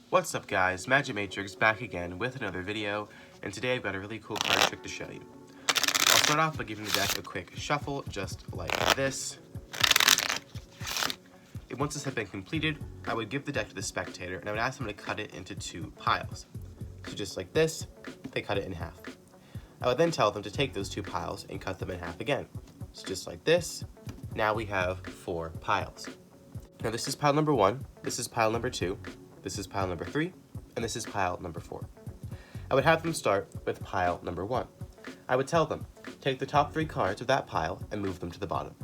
What's up guys, Magic Matrix back again with another video, and today I've got a really cool card trick to show you. I'll start off by giving the deck a quick shuffle, just like this. And once this had been completed, I would give the deck to the spectator and I would ask them to cut it into 2 piles. So just like this, they cut it in half. I would then tell them to take those 2 piles and cut them in half again. So just like this, now we have 4 piles. Now this is pile number 1, this is pile number 2, this is pile number 3, and this is pile number 4. I would have them start with pile number 1. I would tell them, take the top 3 cards of that pile and move them to the bottom.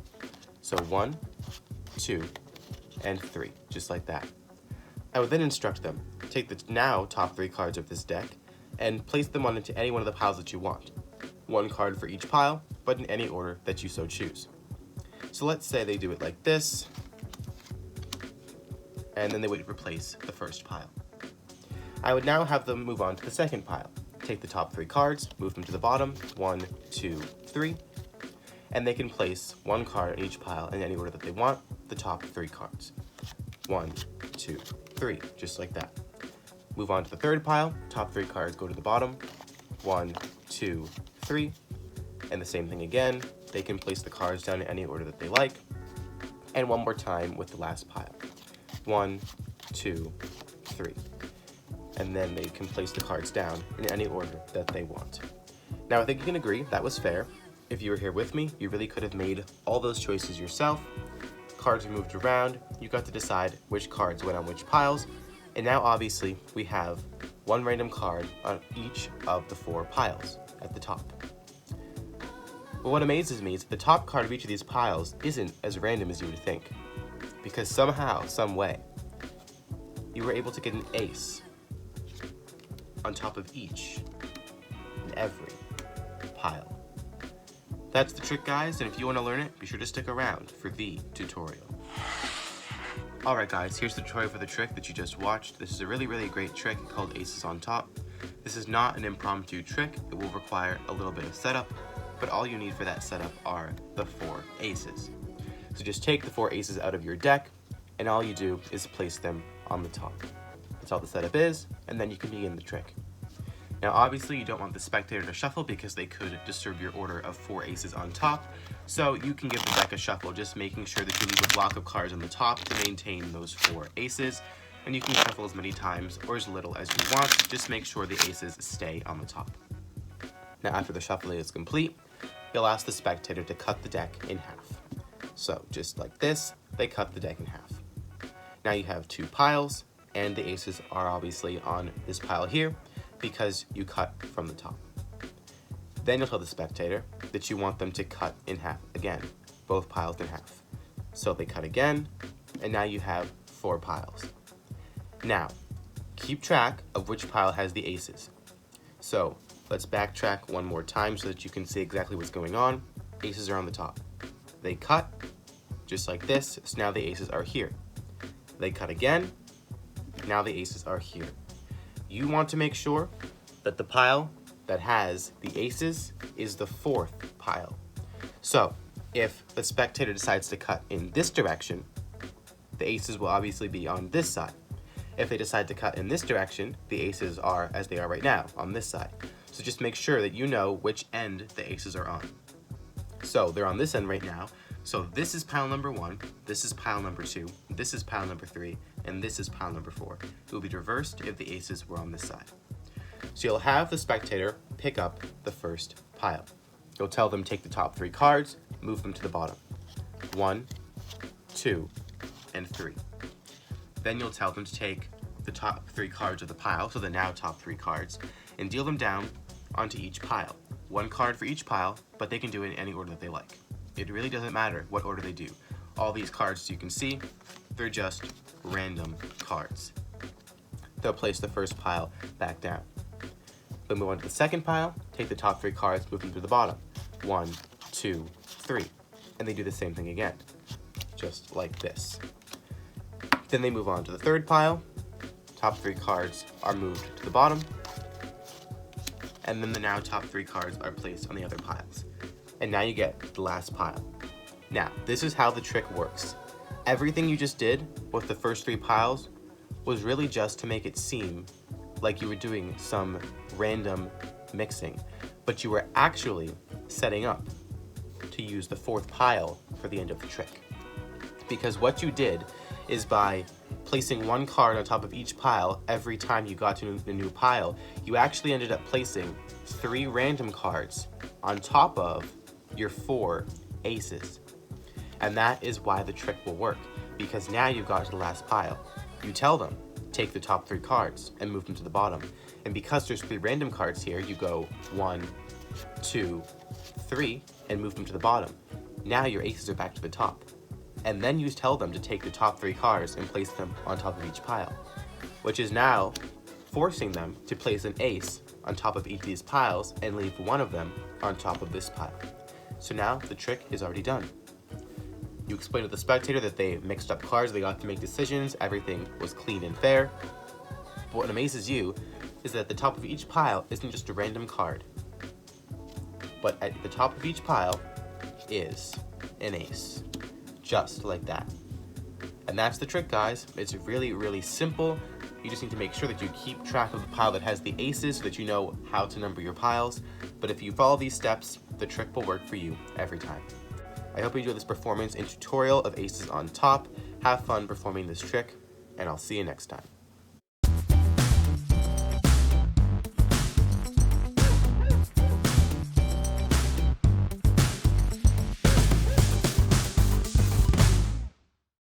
So 1, 2, and 3, just like that. I would then instruct them, take the now top 3 cards of this deck and place them into any one of the piles that you want. 1 card for each pile, but in any order that you so choose. So let's say they do it like this, and then they would replace the first pile. I would now have them move on to the second pile. Take the top 3 cards, move them to the bottom, 1, 2, 3, and they can place 1 card in each pile in any order that they want, the top 3 cards. 1, 2, 3, just like that. Move on to the third pile, top 3 cards go to the bottom, 1, 2, 3, and the same thing again, they can place the cards down in any order that they like, and one more time with the last pile. 1, 2, 3. And then they can place the cards down in any order that they want. Now I think you can agree that was fair. If you were here with me, you really could have made all those choices yourself. Cards were moved around, you got to decide which cards went on which piles, and now obviously we have 1 random card on each of the 4 piles at the top. But what amazes me is that the top card of each of these piles isn't as random as you would think. Because somehow, some way, you were able to get an ace on top of each and every pile. That's the trick, guys, and if you want to learn it, be sure to stick around for the tutorial. Alright guys, here's the tutorial for the trick that you just watched. This is a really great trick called Aces on Top. This is not an impromptu trick. It will require a little bit of setup, but all you need for that setup are the 4 aces. So just take the 4 aces out of your deck, and all you do is place them on the top. That's all the setup is, and then you can begin the trick. Now obviously you don't want the spectator to shuffle because they could disturb your order of 4 aces on top, so you can give the deck a shuffle, just making sure that you leave a block of cards on the top to maintain those 4 aces, and you can shuffle as many times or as little as you want, just make sure the aces stay on the top. Now after the shuffling is complete, you'll ask the spectator to cut the deck in half. So just like this, they cut the deck in half. Now you have 2 piles, and the aces are obviously on this pile here because you cut from the top. Then you'll tell the spectator that you want them to cut in half again, both piles in half. So they cut again, and now you have 4 piles. Now, keep track of which pile has the aces. So let's backtrack one more time so that you can see exactly what's going on. Aces are on the top. They cut, just like this, so now the aces are here. They cut again, now the aces are here. You want to make sure that the pile that has the aces is the 4th pile. So, if the spectator decides to cut in this direction, the aces will obviously be on this side. If they decide to cut in this direction, the aces are as they are right now, on this side. So just make sure that you know which end the aces are on. So they're on this end right now. So this is pile number 1, this is pile number 2, this is pile number 3, and this is pile number 4. It will be reversed if the aces were on this side. So you'll have the spectator pick up the first pile. You'll tell them take the top 3 cards, move them to the bottom. 1, 2, and 3. Then you'll tell them to take the top 3 cards of the pile, so the now top 3 cards, and deal them down onto each pile. 1 card for each pile, but they can do it in any order that they like. It really doesn't matter what order they do. All these cards, as you can see, they're just random cards. They'll place the first pile back down. Then move on to the second pile, take the top 3 cards, move them to the bottom. 1, 2, 3. And they do the same thing again, just like this. Then they move on to the third pile, top 3 cards are moved to the bottom, and then the now top 3 cards are placed on the other piles. And now you get the last pile. Now, this is how the trick works. Everything you just did with the first 3 piles was really just to make it seem like you were doing some random mixing, but you were actually setting up to use the 4th pile for the end of the trick. Because what you did is by placing 1 card on top of each pile every time you got to the new pile, you actually ended up placing 3 random cards on top of your 4 aces. And that is why the trick will work, because now you've got to the last pile. You tell them, take the top 3 cards and move them to the bottom. And because there's 3 random cards here, you go 1, 2, 3, and move them to the bottom. Now your aces are back to the top. And then you tell them to take the top 3 cards and place them on top of each pile, which is now forcing them to place an ace on top of each of these piles and leave one of them on top of this pile. So now the trick is already done. You explain to the spectator that they mixed up cards, they got to make decisions, everything was clean and fair. But what amazes you is that at the top of each pile isn't just a random card, but at the top of each pile is an ace, just like that. And that's the trick, guys. It's really, really simple. You just need to make sure that you keep track of the pile that has the aces so that you know how to number your piles. But if you follow these steps, the trick will work for you every time. I hope you enjoyed this performance and tutorial of aces on top. Have fun performing this trick, and I'll see you next time.